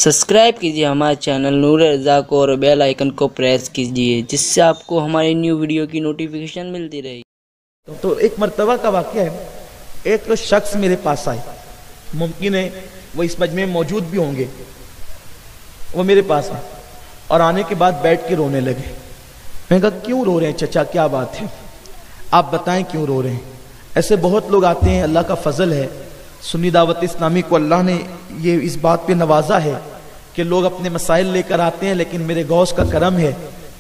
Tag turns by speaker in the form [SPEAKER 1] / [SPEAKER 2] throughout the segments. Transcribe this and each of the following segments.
[SPEAKER 1] Subscribe कीजिए हमारे channel नूर रज़ा को और बेल आइकन को प्रेस कीजिए जिससे आपको हमारी न्यू वीडियो की नोटिफिकेशन मिलती रहे।
[SPEAKER 2] तो एक मर्तबा का वाक़या है, एक शख्स मेरे पास आए, मुमकिन है वो इस मजमे में मौजूद भी होंगे। वो मेरे पास आए और आने के बाद बैठ के रोने लगे। मैंने कहा क्यों रो रहे हैं चचा, क्या बात है, आप बताएं क्यों रो रहे हैं। ऐसे बहुत लोग आते हैं, अल्लाह का फजल है, सुन्नी दावत इस्लामी को अल्लाह ने ये इस बात पे नवाजा है कि लोग अपने मसाइल लेकर आते हैं, लेकिन मेरे गौस का करम है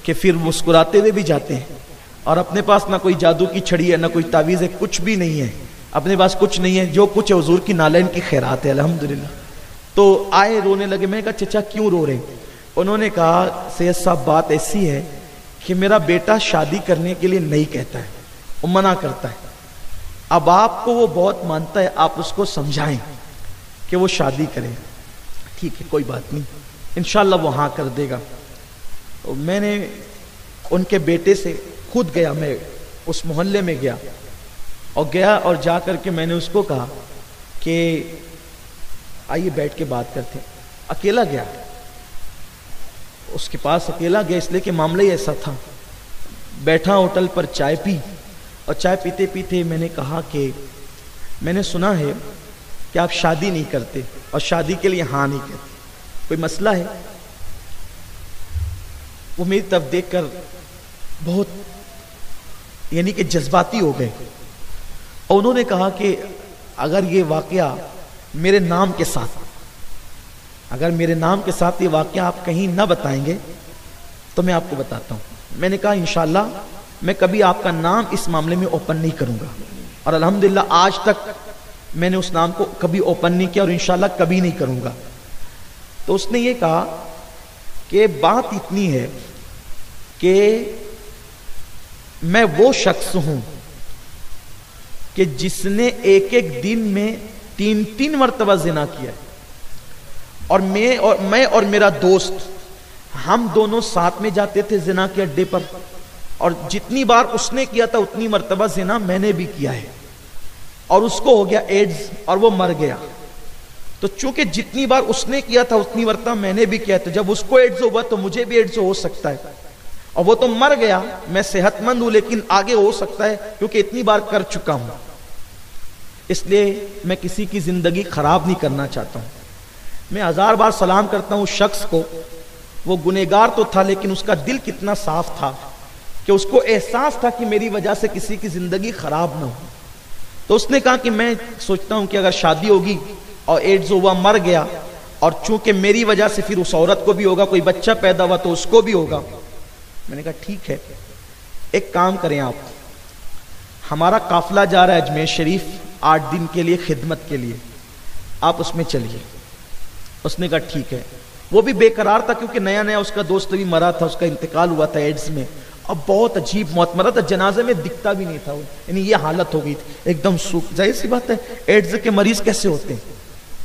[SPEAKER 2] कि फिर मुस्कुराते हुए भी जाते हैं। और अपने पास ना कोई जादू की छड़ी है, ना कोई तावीज़ है, कुछ भी नहीं है, अपने पास कुछ नहीं है, जो कुछ है हुजूर की नालैन की खैरात है, अल्हम्दुलिल्लाह। तो आए रोने लगे। मैंने कहा चचा क्यों रो रहे हैं। उन्होंने कहा सैयद साहब बात ऐसी है कि मेरा बेटा शादी करने के लिए नहीं कहता है, वो मना करता है। अब आपको वो बहुत मानता है, आप उसको समझाएं कि वो शादी करे। ठीक है कोई बात नहीं, इंशाल्लाह वो हाँ कर देगा। तो मैंने उनके बेटे से खुद गया, मैं उस मोहल्ले में गया और जा करके मैंने उसको कहा कि आइए बैठ के बात करते हैं। अकेला गया, उसके पास अकेला गया इसलिए कि मामला ही ऐसा था। बैठा होटल पर, चाय पी और चाय पीते पीते मैंने कहा कि मैंने सुना है कि आप शादी नहीं करते और शादी के लिए हाँ नहीं कहते, कोई मसला है। वो मेरी तरफ देखकर बहुत यानी कि जज्बाती हो गए और उन्होंने कहा कि अगर ये वाकया मेरे नाम के साथ, अगर मेरे नाम के साथ ये वाकया आप कहीं ना बताएंगे तो मैं आपको बताता हूं। मैंने कहा इंशाल्लाह मैं कभी आपका नाम इस मामले में ओपन नहीं करूंगा, और अल्हम्दुलिल्लाह आज तक मैंने उस नाम को कभी ओपन नहीं किया और इंशाल्लाह कभी नहीं करूंगा। तो उसने ये कहा कि बात इतनी है कि मैं वो शख्स हूं कि जिसने एक एक दिन में 3-3 मरतबा जिना किया, और मैं और मेरा दोस्त हम दोनों साथ में जाते थे जिना के अड्डे पर, और जितनी बार उसने किया था उतनी मरतबा जिना मैंने भी किया है। और उसको हो गया एड्स और वो मर गया। तो चूंकि जितनी बार उसने किया था उतनी मरतबा मैंने भी किया, तो जब उसको एड्स हुआ तो मुझे भी एड्स हो सकता है। और वो तो मर गया, मैं सेहतमंद हूं, लेकिन आगे हो सकता है क्योंकि इतनी बार कर चुका हूं। इसलिए मैं किसी की जिंदगी खराब नहीं करना चाहता हूं। मैं 1000 बार सलाम करता हूं उस शख्स को। वो गुनहगार तो था, लेकिन उसका दिल कितना साफ था कि उसको एहसास था कि मेरी वजह से किसी की जिंदगी खराब ना हो। तो उसने कहा कि मैं सोचता हूं कि अगर शादी होगी और एड्स हुआ, मर गया, और चूंकि मेरी वजह से फिर उस औरत को भी होगा, कोई बच्चा पैदा हुआ तो उसको भी होगा। मैंने कहा ठीक है, एक काम करें आप, हमारा काफिला जा रहा है अजमेर शरीफ 8 दिन के लिए खिदमत के लिए, आप उसमें चलिए। उसने कहा ठीक है। वो भी बेकरार था क्योंकि नया नया उसका दोस्त भी मरा था, उसका इंतकाल हुआ था एड्स में, अब बहुत अजीब मौत मरा था, जनाजे में दिखता भी नहीं था वो, यानी ये हालत हो गई थी एकदम सूख। जाहिर सी बात है एड्स के मरीज कैसे होते हैं,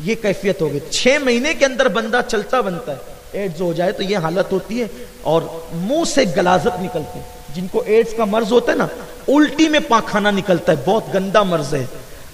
[SPEAKER 2] ये कैफियत हो गई। 6 महीने के अंदर बंदा चलता बनता है, एड्स हो जाए तो ये हालत होती है और मुंह से गलाजत निकलती है। जिनको एड्स का मर्ज होता है ना, उल्टी में पाखाना निकलता है, बहुत गंदा मर्ज है।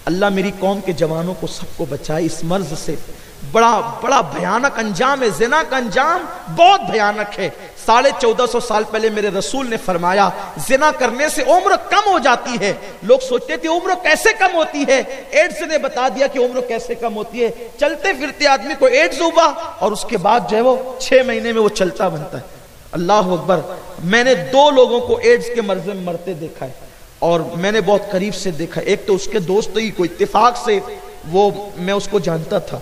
[SPEAKER 2] अल्लाह मेरी कौम के जवानों को सबको बचाए इस मर्ज से। बड़ा बड़ा भयानक अंजाम है, जिना का अंजाम बहुत भयानक है। 1450 साल पहले मेरे रसूल ने फरमाया जिना करने से उम्र कम हो जाती है। लोग सोचते थे उम्र कैसे कम होती है, एड्स ने बता दिया कि उम्र कैसे कम होती है। चलते फिरते आदमी को एड्स हुआ और उसके बाद जो है वो 6 महीने में वो चलता बनता है। अल्लाह अकबर। मैंने 2 लोगों को एड्स के मर्ज में मरते देखा है और मैंने बहुत करीब से देखा। एक तो उसके दोस्त ही को इत्तेफाक से वो मैं उसको जानता था,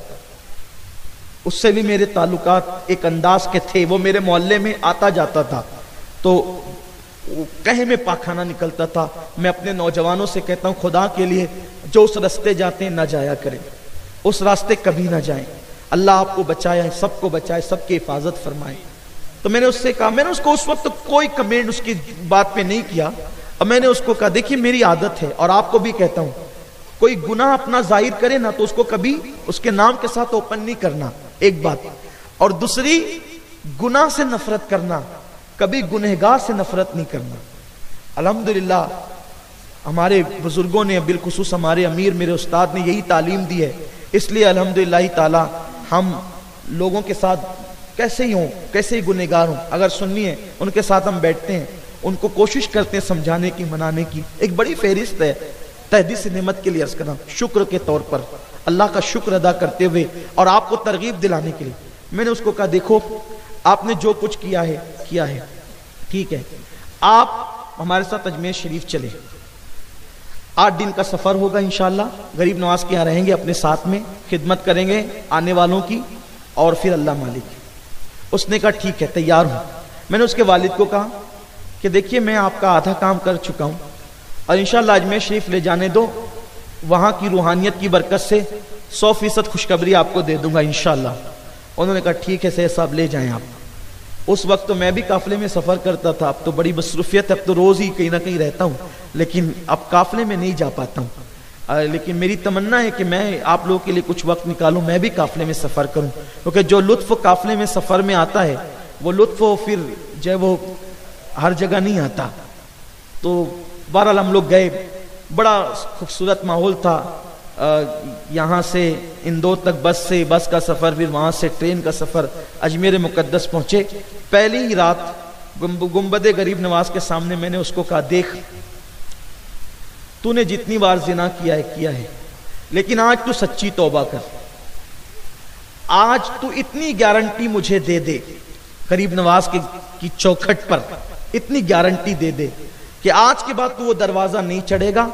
[SPEAKER 2] उससे भी मेरे ताल्लुकात एक अंदाज के थे। वो मेरे मोहल्ले में आता जाता था तो कहीं में पाखाना निकलता था। मैं अपने नौजवानों से कहता हूं खुदा के लिए जो उस रास्ते जाते हैं ना जाया करें, उस रास्ते कभी ना जाएं। अल्लाह आपको बचाए, सबको बचाए, सबकी हिफाजत फरमाए। तो मैंने उससे कहा, मैंने उसको उस वक्त कोई कमेंट उसकी बात पे नहीं किया और मैंने उसको कहा देखिए मेरी आदत है और आपको भी कहता हूं, कोई गुनाह अपना जाहिर करे ना तो उसको कभी उसके नाम के साथ ओपन नहीं करना, एक बात। और दूसरी, गुनाह से नफरत करना, कभी गुनहगार से नफरत नहीं करना। अल्हम्दुलिल्लाह हमारे बुजुर्गों ने, बिलखुसूस हमारे अमीर मेरे उस्ताद ने यही तालीम दी है, इसलिए अल्हम्दुलिल्लाह ताला हम लोगों के साथ कैसे ही हों, कैसे ही गुनहगार हों, अगर सुन्नी है उनके साथ हम बैठते हैं, उनको कोशिश करते हैं समझाने की, मनाने की। एक बड़ी फहरिस्त है तहदीस नेमत के लिए अर्ज करना, शुक्र के तौर पर अल्लाह का शुक्र अदा करते हुए और आपको तरगीब दिलाने के लिए। मैंने उसको कहा देखो आपने जो कुछ किया है ठीक है, आप हमारे साथ अजमेर शरीफ चले, 8 दिन का सफर होगा इंशाअल्लाह, गरीब नवाज के यहाँ रहेंगे, अपने साथ में खिदमत करेंगे आने वालों की, और फिर अल्लाह मालिक। उसने कहा ठीक है तैयार हूं। मैंने उसके वालिद को कहा कि देखिए मैं आपका आधा काम कर चुका हूं और इंशाअल्लाह अजमेर शरीफ ले जाने दो, वहां की रूहानियत की बरकत से 100% खुशखबरी आपको दे दूंगा इंशाअल्लाह। उन्होंने कहा ठीक है सैयद साहब ले जाएं आप। उस वक्त तो मैं भी काफिले में सफर करता था, अब तो बड़ी मसरूफियत, अब तो रोज ही कहीं ना कहीं रहता हूं, लेकिन अब काफिले में नहीं जा पाता हूं। लेकिन मेरी तमन्ना है कि मैं आप लोगों के लिए कुछ वक्त निकालूं, मैं भी काफिले में सफर करूं, क्योंकि जो लुत्फ काफिले में सफर में आता है वो लुत्फ फिर जो है वो हर जगह नहीं आता। तो बहरहाल हम लोग गए, बड़ा खूबसूरत माहौल था। यहाँ से इंदौर तक बस का सफर, फिर वहां से ट्रेन का सफर, अजमेर मुकद्दस पहुंचे। पहली ही रात गुंबदे गरीब नवाज के सामने मैंने उसको कहा देख तूने जितनी बार जिना किया है, लेकिन आज तू सच्ची तौबा कर। आज तू इतनी गारंटी मुझे दे दे, गरीब नवाज की चौखट पर इतनी गारंटी दे दे कि आज के बाद तू वो दरवाजा नहीं चढ़ेगा।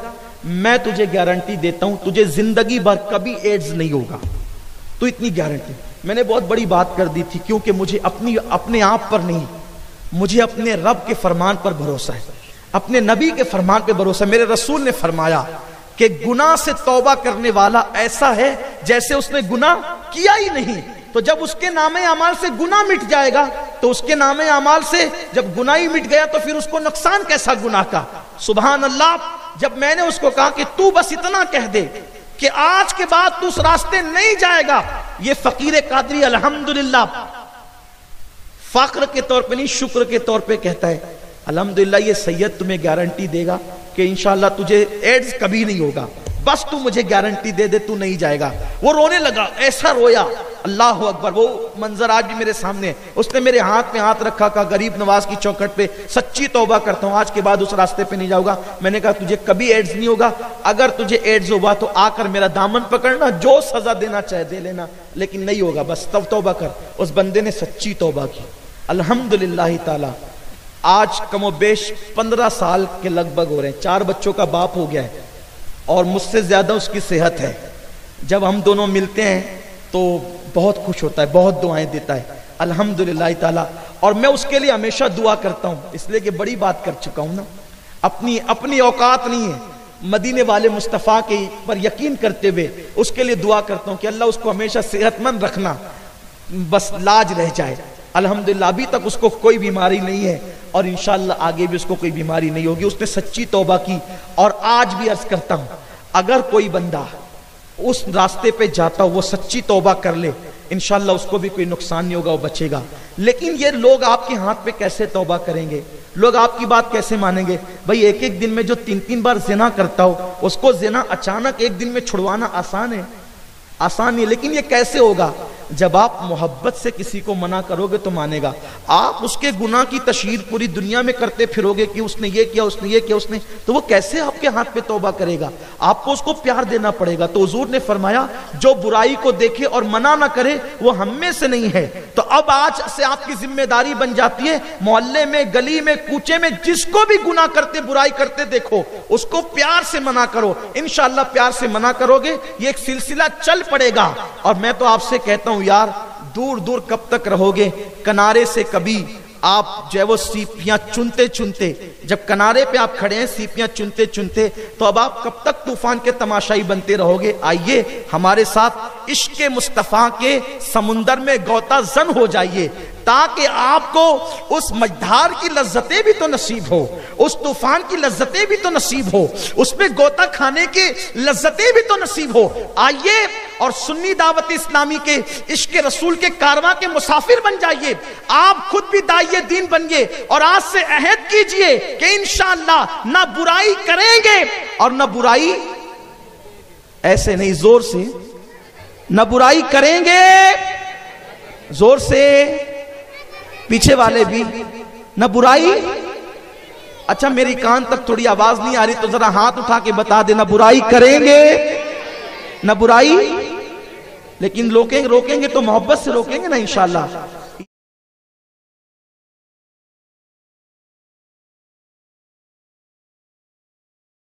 [SPEAKER 2] मैं तुझे गारंटी देता हूं तुझे जिंदगी भर कभी एड्स नहीं होगा। तो इतनी गारंटी मैंने बहुत बड़ी बात कर दी थी, क्योंकि मुझे अपने आप पर नहीं, मुझे अपने रब के फरमान पर भरोसा है, अपने नबी के फरमान पे भरोसा। मेरे रसूल ने फरमाया कि गुनाह से तौबा करने वाला ऐसा है जैसे उसने गुनाह किया ही नहीं। तो जब उसके नामे अमाल से गुनाह मिट जाएगा, तो उसके नामे अमाल से जब गुनाह ही मिट गया तो फिर उसको नुकसान कैसा गुनाह का। सुभान अल्लाह। जब मैंने उसको कहा कि तू बस इतना कह दे कि आज के बाद तू उस रास्ते नहीं जाएगा, ये फकीर कादरी अल्हम्दुलिल्लाह फख्र के तौर पे नहीं शुक्र के तौर पे कहता है अल्हम्दुलिल्लाह ये सैयद तुम्हें गारंटी देगा कि इंशाअल्लाह तुझे एड्स कभी नहीं होगा, बस तू मुझे गारंटी दे दे, तू नहीं जाएगा। वो रोने लगा, ऐसा रोया, अल्लाह अकबर। वो मंजर आज भी मेरे सामने। उसने मेरे हाथ में हाथ रखा, कहा गरीब नवाज की चौखट पे सच्ची तौबा करता हूं, आज के बाद उस रास्ते पे नहीं जाऊंगा। मैंने कहा तुझे कभी एड्स नहीं होगा, अगर तुझे एड्स हुआ तो आकर मेरा दामन पकड़ना, जो सजा देना चाहे दे लेना, लेकिन नहीं होगा, बस तब तौबा कर। उस बंदे ने सच्ची तौबा की अल्हम्दुलिल्लाह ताला। आज कमोबेश 15 साल के लगभग हो रहे हैं, 4 बच्चों का बाप हो गया है और मुझसे ज्यादा उसकी सेहत है। जब हम दोनों मिलते हैं तो बहुत खुश होता है, बहुत दुआएं देता है अल्हम्दुलिल्लाह ताला। और मैं उसके लिए हमेशा दुआ करता हूं, इसलिए कि बड़ी बात कर चुका हूं ना, अपनी औकात नहीं है, मदीने वाले मुस्तफ़ा के पर यकीन करते हुए उसके लिए दुआ करता हूं कि अल्लाह उसको हमेशा सेहतमंद रखना, बस लाज रह जाए। अल्हम्दुलिल्लाह अभी तक उसको कोई बीमारी नहीं है और इंशाअल्लाह आगे भी उसको कोई बीमारी नहीं होगी। उसने सच्ची तौबा की। और आज भी अर्ज करता हूं, अगर कोई बंदा उस रास्ते पे जाता हो, वो सच्ची तौबा कर ले, इंशाअल्लाह उसको भी कोई नुकसान नहीं होगा, वो बचेगा। लेकिन ये लोग आपके हाथ पे कैसे तौबा करेंगे, लोग आपकी बात कैसे मानेंगे? भाई एक एक दिन में जो 3-3 बार जिना करता हो, उसको जिना अचानक एक दिन में छुड़वाना आसान है? आसान नहीं। लेकिन ये कैसे होगा? जब आप मोहब्बत से किसी को मना करोगे तो मानेगा। आप उसके गुनाह की तशहीर पूरी दुनिया में करते फिरोगे कि उसने ये किया, उसने ये किया, उसने, तो वो कैसे आपके हाथ पे तौबा करेगा? आपको उसको प्यार देना पड़ेगा। तो हुजूर ने फरमाया जो बुराई को देखे और मना ना करे वो हम में से नहीं है। तो अब आज से आपकी जिम्मेदारी बन जाती है, मोहल्ले में, गली में, कूचे में जिसको भी गुनाह करते, बुराई करते देखो, उसको प्यार से मना करो। इंशाअल्लाह प्यार से मना करोगे, ये एक सिलसिला चल पड़ेगा। और मैं तो आपसे कहता हूं यार, दूर दूर कब तक रहोगे? किनारे से कभी आप जो है वो सीपियां चुनते चुनते, जब किनारे पे आप खड़े हैं सीपियां चुनते चुनते, तो अब आप कब तक तूफान के तमाशाई बनते रहोगे? आइए हमारे साथ इश्क मुस्तफा के समुंदर में गोता जन हो जाइए, ताकि आपको उस मझधार की लज्जतें भी तो नसीब हो, उस तूफान की लज्जतें भी तो नसीब हो, उसमें गोता खाने की लज्जतें भी तो नसीब हो। आइए और सुन्नी दावत इस्लामी के इश्क रसूल के कारवां के मुसाफिर बन जाइए। आप खुद भी दाइये दीन बनिए और आज से अहद कीजिए कि इंशाअल्लाह ना बुराई करेंगे और ना बुराई, ऐसे नहीं जोर से, ना बुराई करेंगे जोर से, पीछे वाले भी। न बुराई, अच्छा मेरी कान तक थोड़ी आवाज नहीं आ रही तो जरा हाथ उठा के बता देना, बुराई करेंगे, न बुराई। लेकिन रोकेंगे तो मोहब्बत से रोकेंगे ना इंशाअल्लाह।